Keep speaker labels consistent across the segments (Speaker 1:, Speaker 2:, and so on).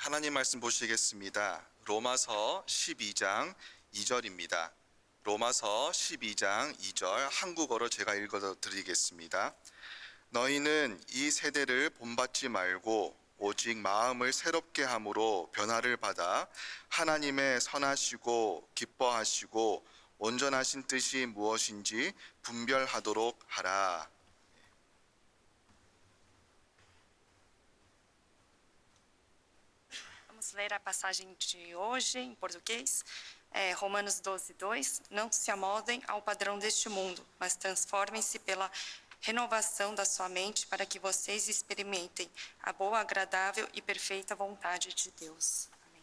Speaker 1: 하나님 말씀 보시겠습니다. 로마서 12장 2절입니다. 로마서 12장 2절 한국어로 제가 읽어드리겠습니다. 너희는 이 세대를 본받지 말고 오직 마음을 새롭게 함으로 변화를 받아 하나님의 선하시고 기뻐하시고 온전하신 뜻이 무엇인지 분별하도록 하라.
Speaker 2: Vamos ler a passagem de hoje em português, Romanos 12:2. Não se amoldem ao padrão deste mundo, mas transformem-se pela renovação da sua mente para que vocês experimentem a boa, agradável e perfeita vontade de Deus. Amém.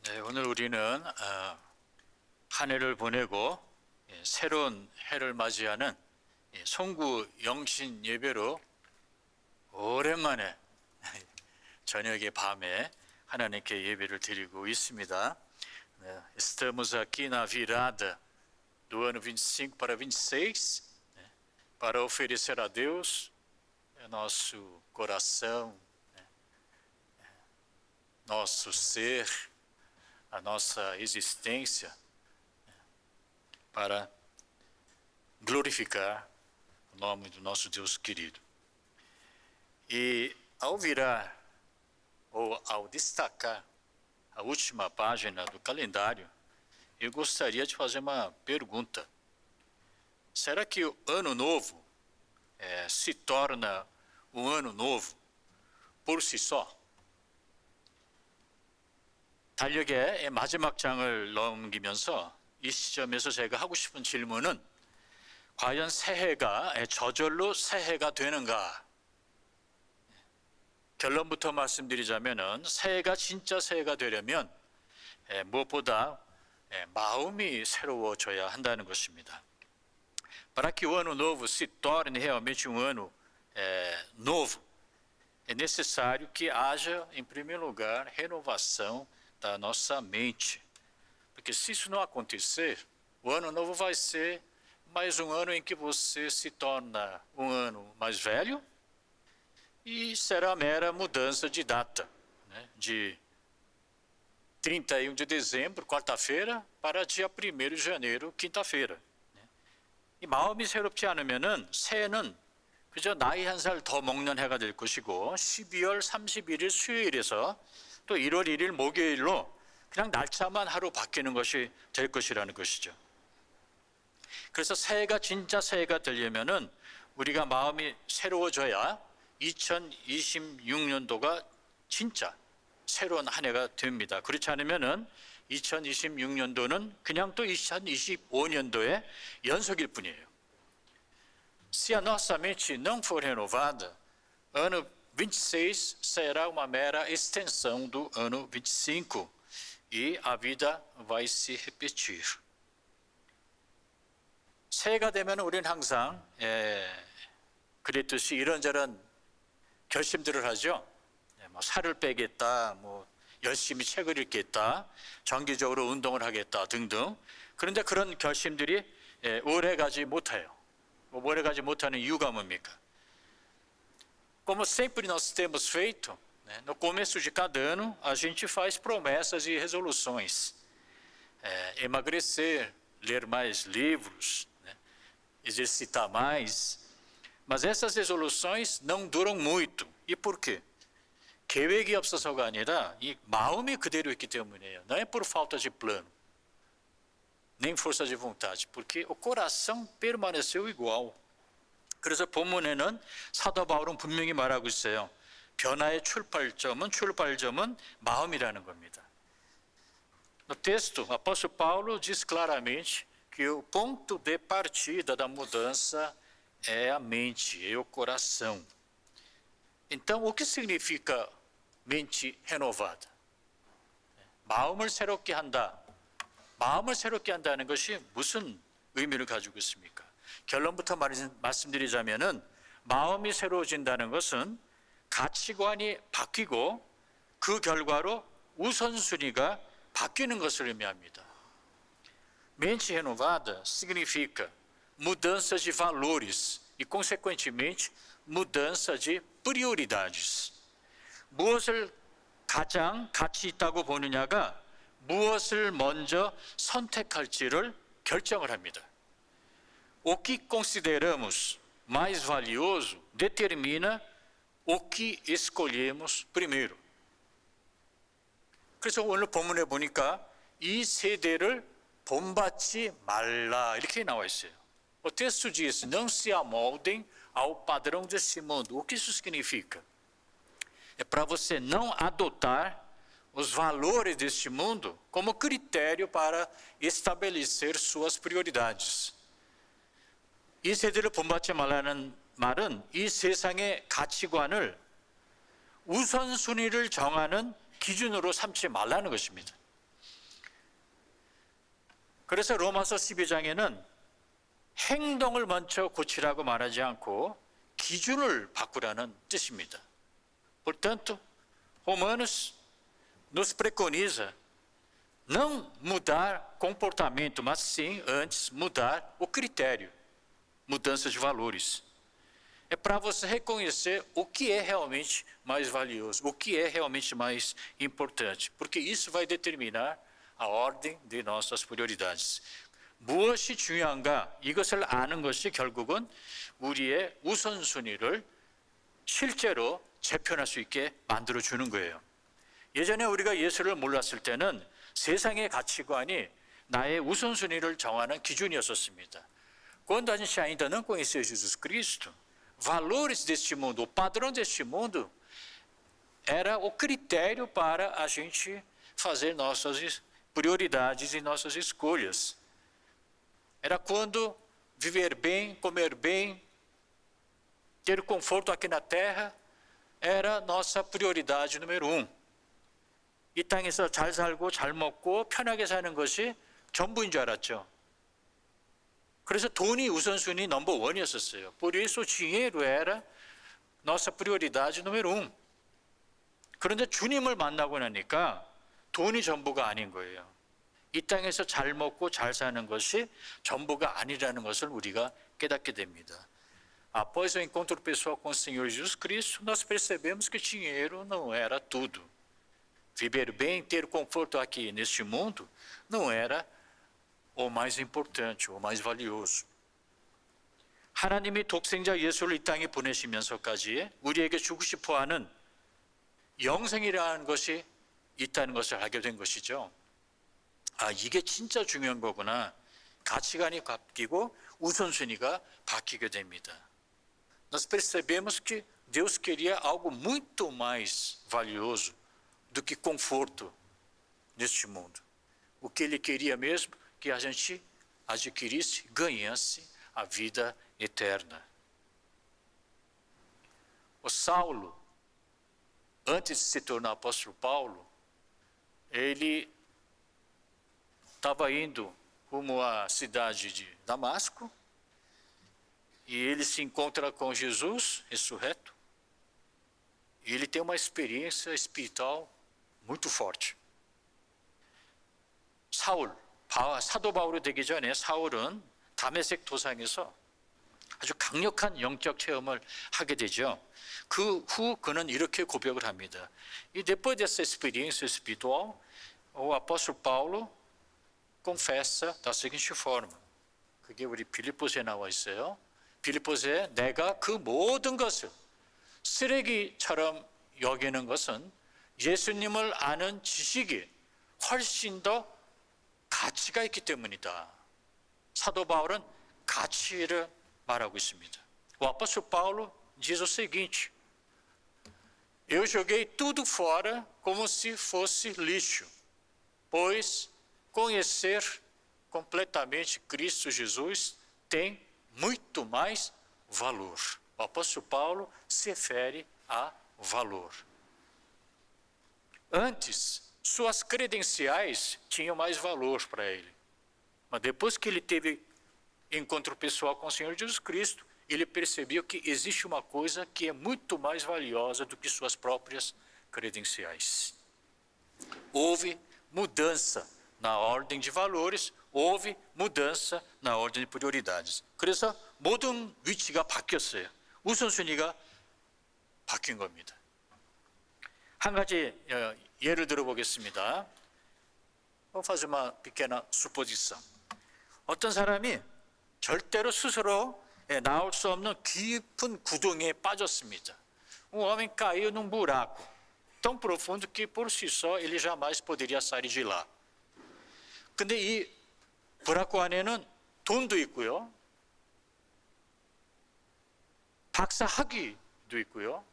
Speaker 3: 네, 오늘 우리는 한 해를 보내고 새로운 해를 맞이하는 송구 영신 예배로 오랜만에 저녁에 밤에 하나님께 예배를 드리고 있습니다. Estamos aqui na virada do ano 25 para 26 para oferecer a Deus nosso coração, nosso ser, a nossa existência, para glorificar o nome do nosso Deus querido. E ao virar, ou ao destacar a última página do calendário, eu gostaria de fazer uma pergunta. Será que o ano novo se torna um ano novo por si só? 달력의 마지막 장을 넘기면서 이 시점에서 제가 하고 싶은 질문은 과연 새해가 저절로 새해가 되는가? 결론부터 말씀드리자면은 새해가 진짜 새해가 되려면 무엇보다 마음이 새로워져야 한다는 것입니다. Para que o ano novo se torne realmente um ano novo, é necessário que haja, em primeiro lugar, renovação da nossa mente. Porque se isso não acontecer, o ano novo vai ser mais um ano em que você se torna um ano mais velho e será mera mudança de data, né? De 31 de dezembro, quarta-feira, para dia 1º de janeiro, quinta-feira. 이 마음이 새롭지 않으면은 새해는 그저 나이 한 살 더 먹는 해가 될 것이고 12월 31일 수요일에서 또 1월 1일 목요일로 그냥 날짜만 하루 바뀌는 것이 될 것이라는 것이죠. 그래서 새해가 진짜 새해가 되려면은 우리가 마음이 새로워져야 2026년도가 진짜 새로운 한 해가 됩니다. 그렇지 않으면은 2026년도는 그냥 또 2025년도의 연속일 뿐이에요. Se a nossa mente não for renovada, ano 26 será uma mera extensão do ano 25 e a vida vai se repetir. 새해가 되면 우리는 항상 그랬듯이 이런저런 결심들을 하죠. 뭐 살을 빼겠다, 뭐 열심히 책을 읽겠다, 정기적으로 운동을 하겠다 등등. 그런데 그런 결심들이 오래가지 못해요. 오래가지 못하는 이유가 뭡니까? Como sempre nós temos feito, no começo de cada ano, a gente faz promessas e resoluções. Emagrecer, ler mais livros, exercitar mais. Mas essas resoluções não duram muito. E por quê? 계획이 없어서가 아니라 이 마음이 그대로 있기 때문이에요. Não é por falta de plano, nem força de vontade, porque o coração permaneceu igual. 그래서 본문에는 사도 바울은 분명히 말하고 있어요. 변화의 출발점은 마음이라는 겁니다. No texto, o apóstolo Paulo diz claramente que o ponto de partida da mudança é a mente, é o coração. Então, o que significa mente renovada? 마음을 새롭게 한다. 마음을 새롭게 한다는 것이 무슨 의미를 가지고 있습니까? 결론부터 말씀드리자면은 마음이 새로워진다는 것은 가치관이 바뀌고 그 결과로 우선순위가 바뀌는 것을 의미합니다. Mente renovada significa mudança de valores e, consequentemente, mudança de prioridades. 무엇을 가장 가치 있다고 보느냐가 무엇을 먼저 선택할지를 결정을 합니다. O que consideramos mais valioso determina o que escolhemos primeiro. 그래서 오늘 본문에 보니까 이 세대를 본받지 말라 이렇게 나와 있어요. O texto diz: não se amoldem ao padrão desse mundo. O que isso significa? É para você não adotar os valores deste mundo como critério para estabelecer suas prioridades. 이 세대를 본받지 말라는 말은 이 세상의 가치관을 우선순위를 정하는 기준으로 삼지 말라는 것입니다. 그래서 로마서 12장에는 행동을 먼저 고치라고 말하지 않고 기준을 바꾸라는 뜻입니다. Portanto, Romanos nos preconiza não mudar comportamento, mas sim antes mudar o critério, mudança de valores. É para você reconhecer o que é realmente mais valioso, o que é realmente mais importante, porque isso vai determinar a ordem de nossas prioridades. 무엇이 중요한가? 이것을 아는 것이 결국은 우리의 우선순위를 실제로 재편할 수 있게 만들어주는 거예요. 예전에 우리가 예수를 몰랐을 때는 세상의 가치관이 나의 우선순위를 정하는 기준이었었습니다. Quando a gente ainda não conhecia Jesus Cristo, valores deste mundo, o padrão deste mundo, era o critério para a gente fazer nossas prioridades e nossas escolhas. Era quando viver bem, comer bem, ter conforto aqui na terra, era nossa prioridade número 1. 이 땅에서 잘 살고 잘 먹고 편하게 사는 것이 전부인 줄 알았죠. 그래서 돈이 우선순위 넘버 1이었었어요. Por isso o dinheiro era nossa prioridade número 1. 그런데 주님을 만나고 나니까 돈이 전부가 아닌 거예요. 이 땅에서 잘 먹고 잘 사는 것이 전부가 아니라는 것을 우리가 깨닫게 됩니다. Após o encontro pessoal com o Senhor Jesus Cristo, nós percebemos que dinheiro não era tudo. Viver bem, ter conforto aqui neste mundo, não era o mais importante, o mais valioso. 하나님이 독생자 예수를 이 땅에 보내시면서까지 우리에게 주고 싶어하는 영생이라는 것이 있다는 것을 알게 된 것이죠. 아, 이게 진짜 중요한 거구나. 가치관이 바뀌고 우선순위가 바뀌게 됩니다. Nós percebemos que Deus queria algo muito mais valioso do que conforto neste mundo. O que Ele queria mesmo que a gente adquirisse, ganhasse a vida eterna. O Saulo, antes de se tornar apóstolo Paulo, ele estava indo rumo à cidade de Damasco e ele se encontra com Jesus ressurreto e ele tem uma experiência espiritual muito forte. 사도 바울이 되기 전에 사울은 다메섹 도상에서 아주 강력한 영적 체험을 하게 되죠. 그 후 그는 이렇게 고백을 합니다. E depois dessa experiência espiritual, o apóstolo Paulo confessa da seguinte forma. 그게 우리 빌립보서에 나와 있어요. 빌립보서에 내가 그 모든 것을 쓰레기처럼 여기는 것은 예수님을 아는 지식이 훨씬 더 가치가 있기 때문이다. 사도 바울은 가치를 말하고 있습니다. O apóstolo Paulo diz o seguinte: Eu joguei tudo fora como se fosse lixo, pois conhecer completamente Cristo Jesus tem muito mais valor. O apóstolo Paulo se refere a valor. Antes, suas credenciais tinham mais valor para ele. Mas depois que ele teve encontro pessoal com o Senhor Jesus Cristo, ele percebeu que existe uma coisa que é muito mais valiosa do que suas próprias credenciais. Houve mudança na ordem de valores, houve mudança na ordem de prioridades. 그래서 모든 위치가 바뀌었어요. 우선순위가 바뀐 겁니다. 한 가지 예를 들어보겠습니다. Vou fazer uma pequena suposição. 어떤 사람이 절대로 스스로 나올 수 없는 깊은 구덩이에 빠졌습니다. homem caiu num buraco tão profundo que por si só ele jamais poderia sair de lá. 근데 이 브라코 안에는 돈도 있고요, 박사 학위도 있고요,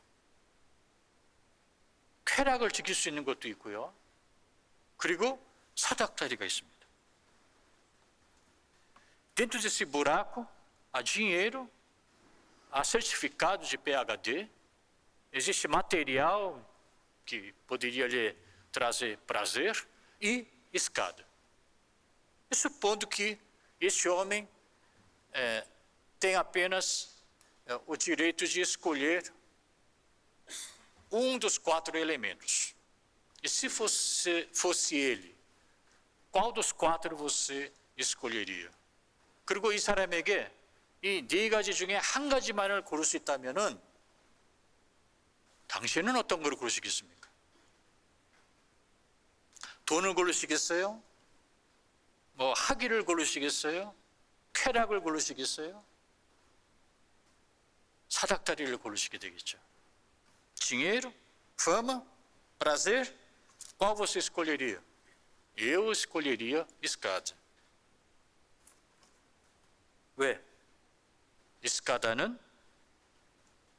Speaker 3: 쾌락을 지킬 수 있는 것도 있고요, 그리고 사닥다리가 있습니다. Dentro desse buraco há dinheiro, há certificado de PhD, existe material que poderia lhe trazer prazer e escada. E supondo que esse homem tem apenas o direito de escolher um dos 4 elementos. E se fosse ele, qual dos 4 você escolheria? 그리고 이 사람에게 이 4가지 중에 한 가지만을 고를 수 있다면은 당신은 어떤 걸 고르시겠습니까? 돈을 고르시겠어요? 뭐 학위를 고르시겠어요? 쾌락을 고르시겠어요? 사닥다리를 고르시게 되겠죠. Dinheiro, fama, prazer, qual você escolheria? Eu escolheria escada. 왜? escada는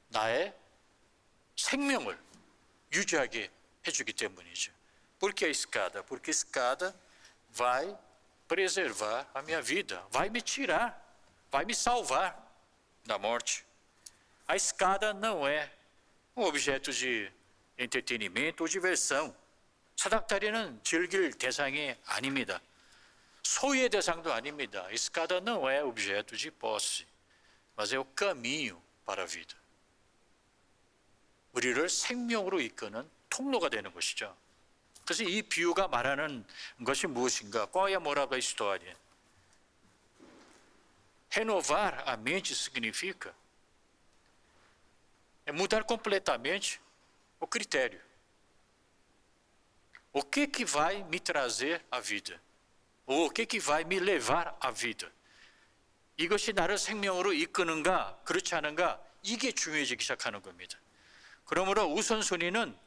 Speaker 3: 나의 생명을 유지하게 해주기 때문이죠. Por que a escada? Porque a escada vai preservar a minha vida, vai me tirar, vai me salvar da morte. A escada não é um objeto de entretenimento ou diversão. 사닥다리는 즐길 대상이 아닙니다. 소유의 대상도 아닙니다. escada não é objeto de posse, mas é o caminho para a vida. 우리를 생명으로 이끄는 통로가 되는 것이죠. 그래서 이 비유가 말하는 것이 무엇인가? Qual é a moral da história? Renovar a mente significa mudar completamente o critério. O que vai me trazer a vida? Ou o que vai me levar à vida? 이것이 나를 생명으로 이끄는가, 그렇지 않은가? 이게 중요해지기 시작하는 겁니다. 그러므로 우선순위는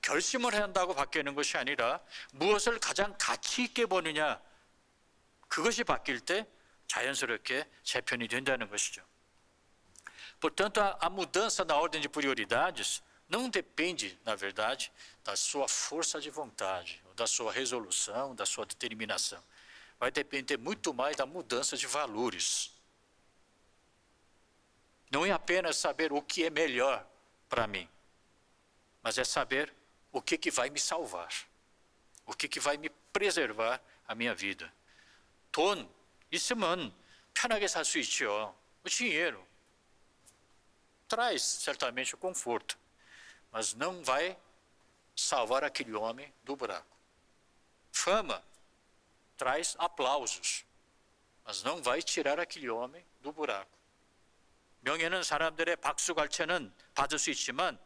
Speaker 3: 결심을 한다고 바뀌는 것이 아니라 무엇을 가장 가치 있게 보느냐, 그것이 바뀔 때 자연스럽게 재편이 된다는 것이죠. Portanto, a mudança na ordem de prioridades não depende, na verdade, da sua força de vontade, da sua resolução, da sua determinação. Vai depender muito mais da mudança de valores. Não é apenas saber o que é melhor para mim, mas é saber o que vai me salvar, o que vai me preservar a minha vida. 돈 있으면 편하게 살 수 있죠. O dinheiro traz certamente o conforto, mas não vai salvar aquele homem do buraco. Fama traz aplausos, mas não vai tirar aquele homem do buraco. 명예는 사람들의 박수갈채는 받을 수 있지만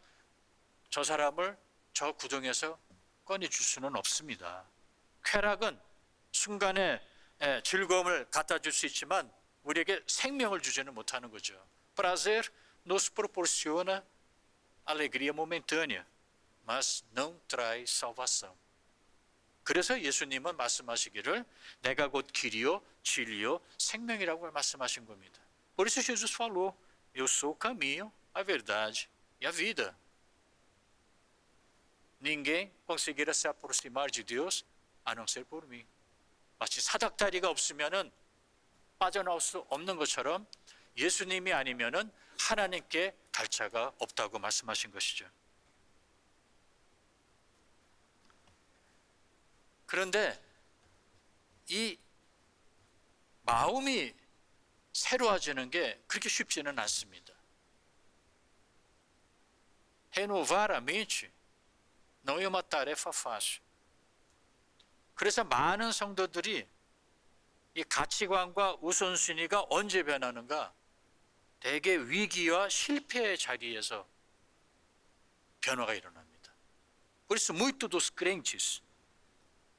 Speaker 3: 저 사람을 저 구덩이에서 꺼내줄 수는 없습니다. 쾌락은 순간의 즐거움을 갖다 줄 수 있지만 우리에게 생명을 주지는 못하는 거죠. Prazer nos proporciona alegria momentânea, mas não traz salvação. 그래서 예수님은 말씀하시기를 내가 곧 길이요 진리요 생명이라고 말씀하신 겁니다. Por isso Jesus falou, eu sou o caminho, a verdade e a vida. Ninguém conseguirá se aproximar de Deus a não ser por mim. 마치 사닥다리가 없으면은 빠져나올 수 없는 것처럼 예수님이 아니면은 하나님께 갈 자가 없다고 말씀하신 것이죠. 그런데 이 마음이 새로워지는 게 그렇게 쉽지는 않습니다. Renovar a mente não é uma tarefa fácil. 그래서 많은 성도들이 이 가치관과 우선순위가 언제 변하는가? 대개 위기와 실패의 자리에서 변화가 일어납니다. Por isso, muitos dos crentes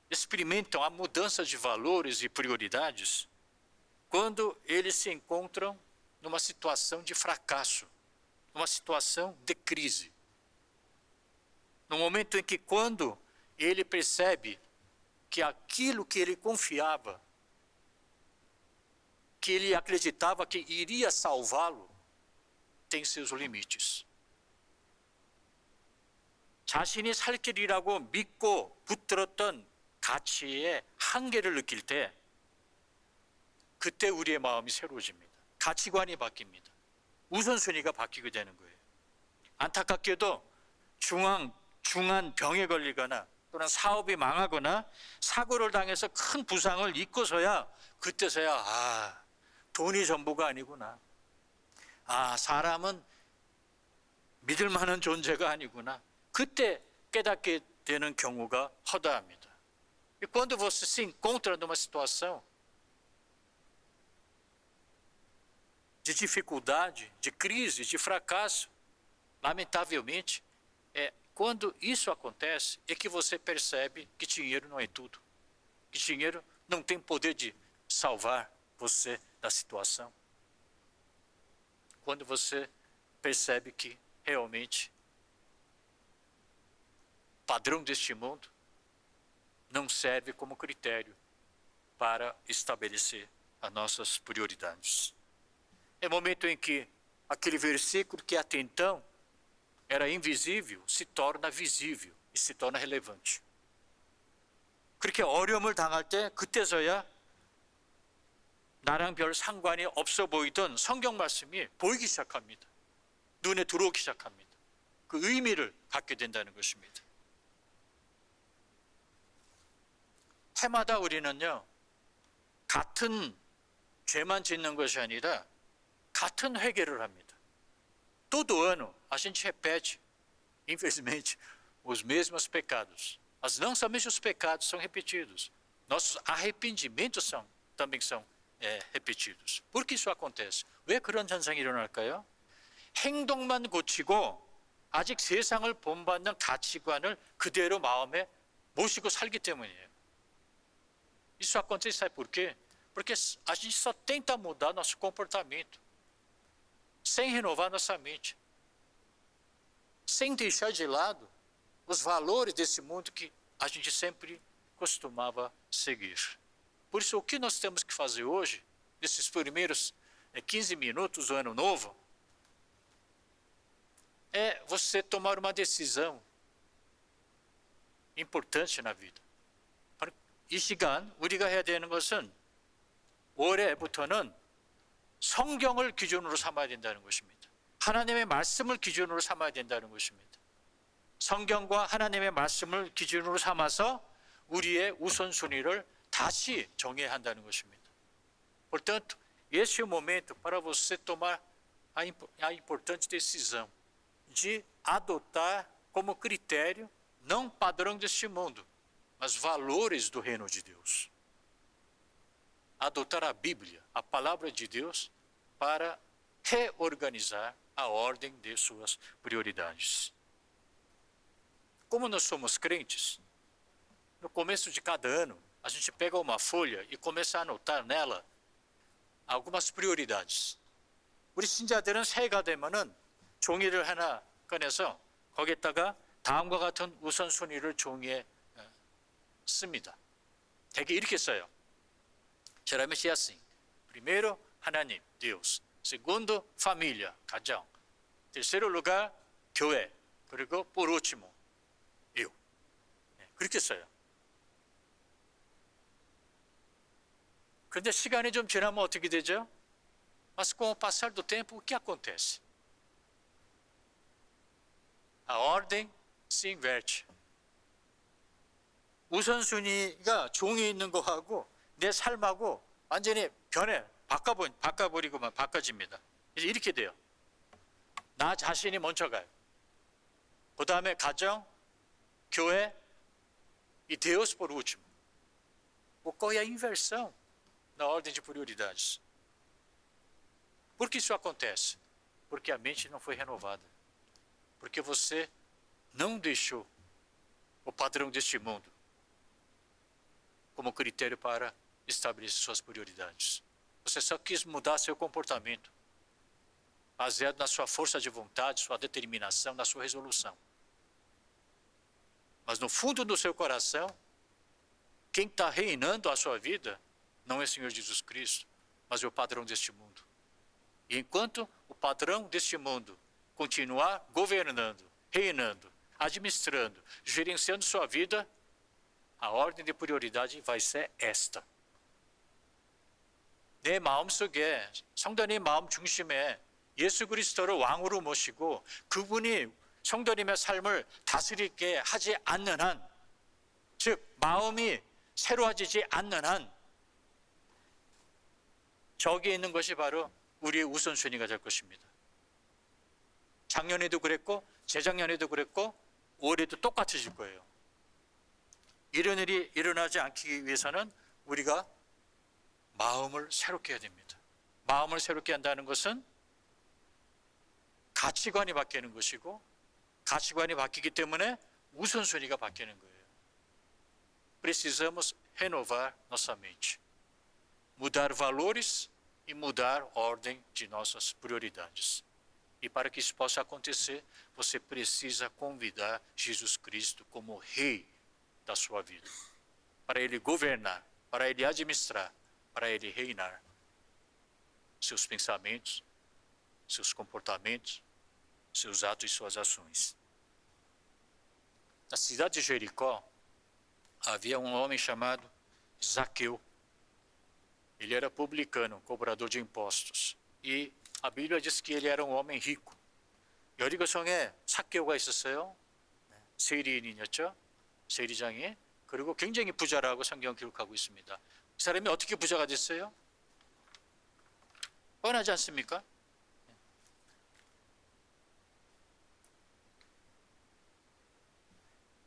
Speaker 3: experimentam a mudança de valores e prioridades quando eles se encontram numa situação de fracasso, numa situação de crise. No momento em que, quando ele percebe que aquilo que ele confiava, que ele acreditava que iria salvá-lo, tem seus limites. 자신이 살 길이라고 믿고 붙들었던 가치의 한계를 느낄 때, 그때 우리의 마음이 새로워집니다. 가치관이 바뀝니다. 우선순위가 바뀌게 되는 거예요. 안타깝게도 중한 병에 걸리거나 또는 사업이 망하거나 사고를 당해서 큰 부상을 입고서야, 그때서야 돈이 전부가 아니구나. 사람은 믿을 만한 존재가 아니구나. 그때 깨닫게 되는 경우가 허다합니다. E quando você se encontra numa situação de dificuldade, de crise, de fracasso, lamentavelmente, quando isso acontece, é que você percebe que dinheiro não é tudo, que dinheiro não tem poder de salvar você da situação. Quando você percebe que realmente o padrão deste mundo não serve como critério para estabelecer as nossas prioridades. É o momento em que aquele versículo que até então era invisível se torna visível e se torna relevante. 그렇게 어려움을 당할 때 그때서야 나랑 별 상관이 없어 보이던 성경 말씀이 보이기 시작합니다. 눈에 들어오기 시작합니다. 그 의미를 갖게 된다는 것입니다. 해마다 우리는요, 같은 죄만 짓는 것이 아니라 같은 회개를 합니다. Todo ano a gente repete, infelizmente, os mesmos pecados. Mas não somente os pecados são repetidos, nossos arrependimentos também são repetidos. Por que isso acontece? 왜 그런 현상이 일어날까요? 행동만 고치고 아직 세상을 본받는 가치관을 그대로 마음에 모시고 살기 때문이에요. Isso acontece, sabe por quê? Porque a gente só tenta mudar nosso comportamento, sem renovar nossa mente, sem deixar de lado os valores desse mundo que a gente sempre costumava seguir. Por isso, o que nós temos que fazer hoje, nesses primeiros 15 minutos do ano novo, é você tomar uma decisão importante na vida. 이 시간 우리가 해야 되는 것은 올해부터는 성경을 기준으로 삼아야 된다는 것입니다. 하나님의 말씀을 기준으로 삼아야 된다는 것입니다. 성경과 하나님의 말씀을 기준으로 삼아서 우리의 우선순위를 다시 정해야 한다는 것입니다. Portanto, esse é o momento para você tomar a importante decisão de adotar como critério não padrão deste mundo, mas valores do reino de Deus. Adotar a Bíblia, a palavra de Deus, para reorganizar a ordem de suas prioridades. Como nós somos crentes, no começo de cada ano, a gente pega uma folha e começa a anotar nela algumas prioridades. 우리 신자들은 새해가 되면은 종이를 하나 꺼내서 거기에다가 다음과 같은 우선순위를 종이에 씁니다. 대개 이렇게 써요. Geralmente é assim. Primeiro, 하나님, Deus. Segundo, família, 가정. Terceiro lugar, 교회. 그리고 por último, eu. 그렇게 써요. 그런데 시간이 좀 지나면 어떻게 되죠? Mas com o passar do tempo, o que acontece? A ordem se inverte. 우선순위가 종이 있는 거하고 내 삶하고 완전히 바꿔버리고만 바꿔집니다. 그래서 이렇게 돼요. 나 자신이 먼저 가요. 그 다음에 가정, 교회, e Deus por último. Ocorre a inversão. na ordem de prioridades. Por que isso acontece? Porque a mente não foi renovada. Porque você não deixou o padrão deste mundo como critério para estabelecer suas prioridades. Você só quis mudar seu comportamento, baseado na sua força de vontade, sua determinação, na sua resolução. Mas no fundo do seu coração, quem está reinando a sua vida não é o Senhor Jesus Cristo, mas é o padrão deste mundo. E enquanto o padrão deste mundo continuar governando, reinando, administrando, gerenciando sua vida, a ordem de prioridade vai ser esta. 내 마음속에 성도님 마음 중심에 예수 그리스도를 왕으로 모시고 그분이 성도님의 삶을 다스리게 하지 않는 한, 즉 마음이 새로워지지 않는 한 저기에 있는 것이 바로 우리의 우선순위가 될 것입니다. 작년에도 그랬고 재작년에도 그랬고 올해도 똑같아질 거예요. 이런 일이 일어나지 않기 위해서는 우리가 마음을 새롭게 해야 됩니다. 마음을 새롭게 한다는 것은 가치관이 바뀌는 것이고 가치관이 바뀌기 때문에 우선순위가 바뀌는 거예요. Precisamos renovar nossa mente. Mudar valores e mudar a ordem de nossas prioridades. E para que isso possa acontecer, você precisa convidar Jesus Cristo como Rei da sua vida. Para Ele governar, para Ele administrar, para Ele reinar. Seus pensamentos, seus comportamentos, seus atos e suas ações. Na cidade de Jericó, havia um homem chamado Zaqueu. Ele era publicano, cobrador de impostos. E a Bíblia diz que ele era um homem rico. 여리고성에 삭개오가 있었어요. 세리인이었죠. 세리장이. 그리고 굉장히 부자라고 성경 기록하고 있습니다. 그 사람이 어떻게 부자가 됐어요? 뻔하지 않습니까?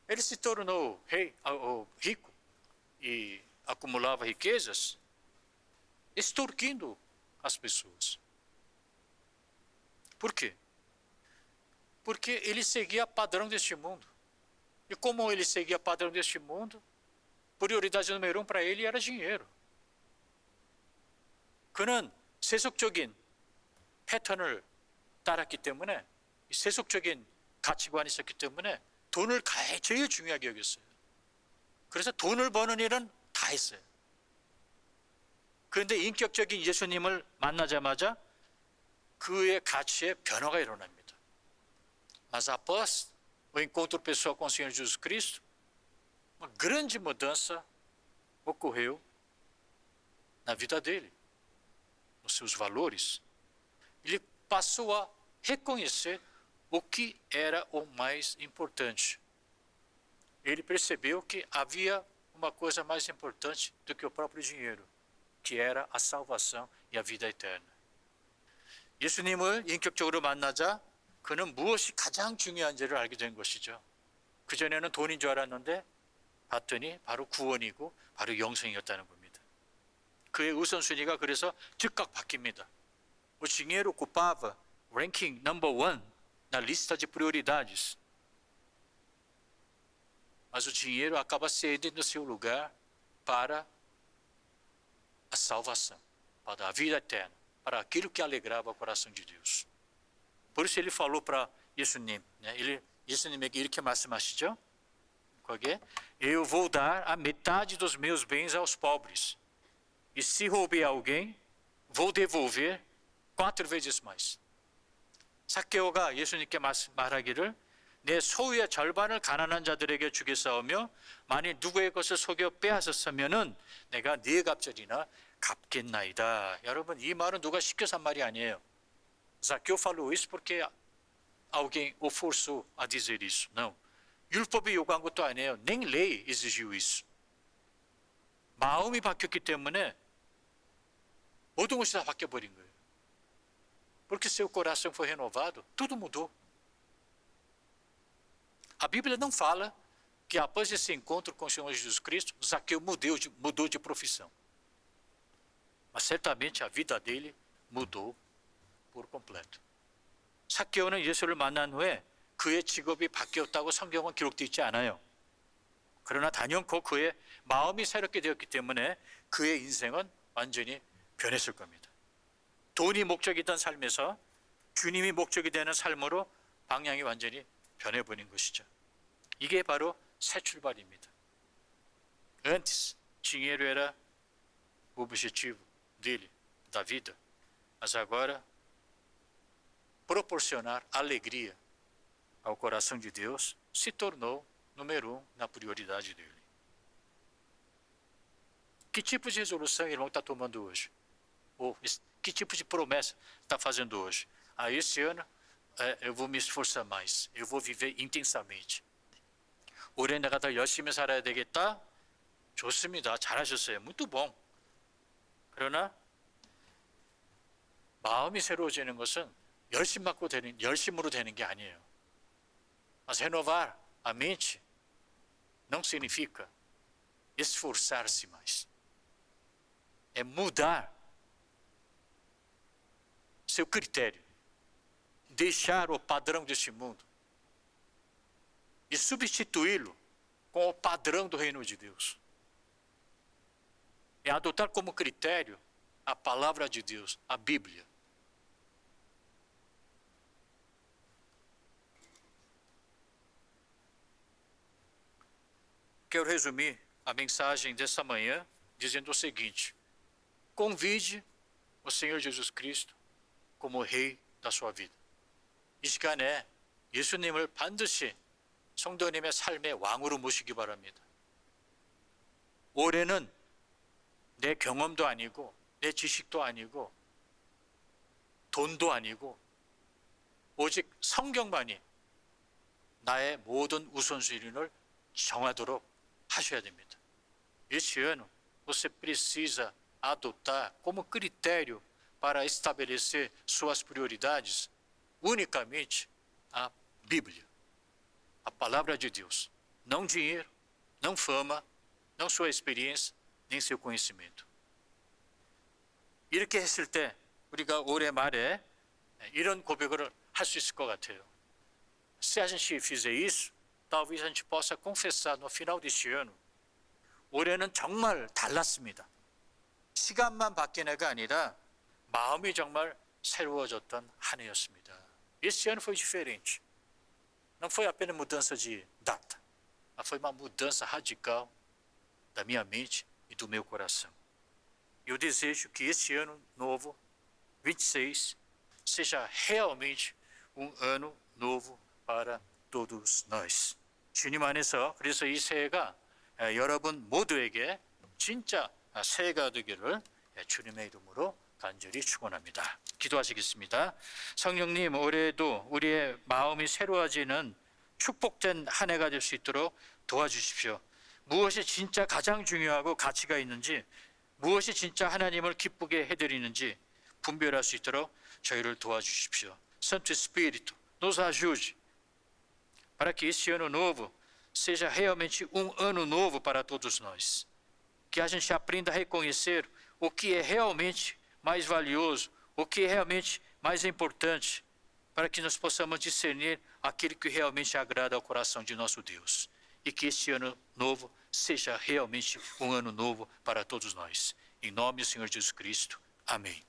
Speaker 3: Ele se tornou rico e acumulava riquezas extorquindo as pessoas. Por quê? Porque ele seguia padrão deste mundo. E como ele seguia padrão deste mundo, prioridade número 1 para ele era dinheiro. 그는 세속적인 패턴을 따랐기 때문에, 세속적인 가치관이 있었기 때문에 돈을 제일 중요하게 여겼어요. 그래서 돈을 버는 일은 다 했어요. 그런데 인격적인 예수님을 만나자마자 그의 가치에 변화가 일어납니다. Mas após o encontro pessoal com o Senhor Jesus Cristo, uma grande mudança ocorreu na vida dele, nos seus valores. Ele passou a reconhecer o que era o mais importante. Ele percebeu que havia uma coisa mais importante do que o próprio dinheiro, que era a salvação e a vida eterna. 예수님을 인격적으로 만나자 그는 무엇이 가장 중요한지를 알게 된 것이죠. 그전에는 돈인 줄 알았는데 봤더니 바로 구원이고 바로 영생이었다는 겁니다. 그의 우선순위가 그래서 즉각 바뀝니다. O dinheiro ocupava ranking number 1 na lista de prioridades. Mas o dinheiro acaba cedendo o seu lugar para a salvação, para a vida eterna, para aquilo que alegrava o coração de Deus. Por isso ele falou para 예수님, 예수님에게 이렇게 말씀하시죠. 거기에 eu vou dar a metade dos meus bens aos pobres. E se roubei alguém, vou devolver 4 vezes mais. 삭개오가 예수님께 말하기를 내 소유의 절반을 가난한 자들에게 주겠사오며 만일 누구의 것을 속여 빼앗았으면은 내가 4갑절이나 갚겠나이다. 여러분 이 말은 누가 시켜서 한 말이 아니에요. Zaqueu falou isso porque alguém o forçou a dizer isso. Não. 율법이 요구한 것도 아니에요. Nem lei exigiu isso. 마음이 바뀌었기 때문에 모든 것이 다 바뀌어버린 거예요. Porque seu coração foi renovado, tudo mudou. A Bíblia não fala que após esse encontro com o Senhor Jesus Cristo, Zaqueu mudou de profissão. mas certamente a vida dele mudou por completo. 삭개오는 예수를 만난 후에 그의 직업이 바뀌었다고 성경은 기록되어 있지 않아요. 그러나 단연코 그의 마음이 새롭게 되었기 때문에 그의 인생은 완전히 변했을 겁니다. 돈이 목적이던 삶에서 주님이 목적이 되는 삶으로 방향이 완전히 변해버린 것이죠. 이게 바로 새 출발입니다. Antes, dinheiro era o objetivo dele, da vida, mas agora proporcionar alegria ao coração de Deus se tornou número 1 na prioridade dele. Que tipo de resolução, irmão, está tomando hoje? Ou que tipo de promessa está fazendo hoje? Esse ano eu vou me esforçar mais, eu vou viver intensamente. 올해 내가 더 열심히 살아야 되겠다? 좋습니다. 잘하셨어요. Muito bom. 그러나 마음이 새로워지는 것은 열심으로 되는 게 아니에요. Mas renovar a mente não significa esforçar-se mais. É mudar seu critério, deixar o padrão deste mundo e substituí-lo com o padrão do reino de Deus. É adotar como critério a palavra de Deus, a Bíblia. Quero resumir a mensagem dessa manhã dizendo o seguinte: convide o Senhor Jesus Cristo como Rei da sua vida. 이 시간에 예수님을 반드시 성도님의 삶의 왕으로 모시기 바랍니다. 올해는 내 경험도 아니고 내 지식도 아니고 돈도 아니고 오직 성경만이 나의 모든 우선순위를 정하도록 하셔야 됩니다. Este ano você precisa adotar como critério para estabelecer suas prioridades unicamente a Bíblia, a palavra de Deus. Não dinheiro, não fama, não sua experiência, nem seu conhecimento. 이렇게 했을 때 우리가 올해 말에 이런 고백을 할 수 있을 것 같아요. Se a gente fizer isso, talvez a gente possa confessar no final deste ano, 올해는 정말 달랐습니다. 시간만 바뀐 해가 아니라 마음이 정말 새로워졌던 한 해였습니다. Esse ano foi diferente. Não foi apenas mudança de data, mas foi uma mudança radical da minha mente e do meu coração. Eu desejo que esse ano novo, 26, seja realmente ano novo para todos nós. 주님 안에서 그래서 이 새해가 여러분 모두에게 진짜 새해가 되기를 주님의 이름으로 간절히 축원합니다. 기도하시겠습니다. 성령님, 올해도 우리의 마음이 새로워지는 축복된 한 해가 될 수 있도록 도와주십시오. 무엇이 진짜 가장 중요하고 가치가 있는지, 무엇이 진짜 하나님을 기쁘게 해드리는지 분별할 수 있도록 저희를 도와주십시오. Santo Espírito, nos ajude para que esse ano novo seja realmente ano novo para todos nós. Que a gente aprenda a reconhecer o que é realmente mais valioso, o que é realmente mais importante, para que nós possamos discernir aquilo que realmente agrada ao coração de nosso Deus. E que este ano novo seja realmente ano novo para todos nós. Em nome do Senhor Jesus Cristo. Amém.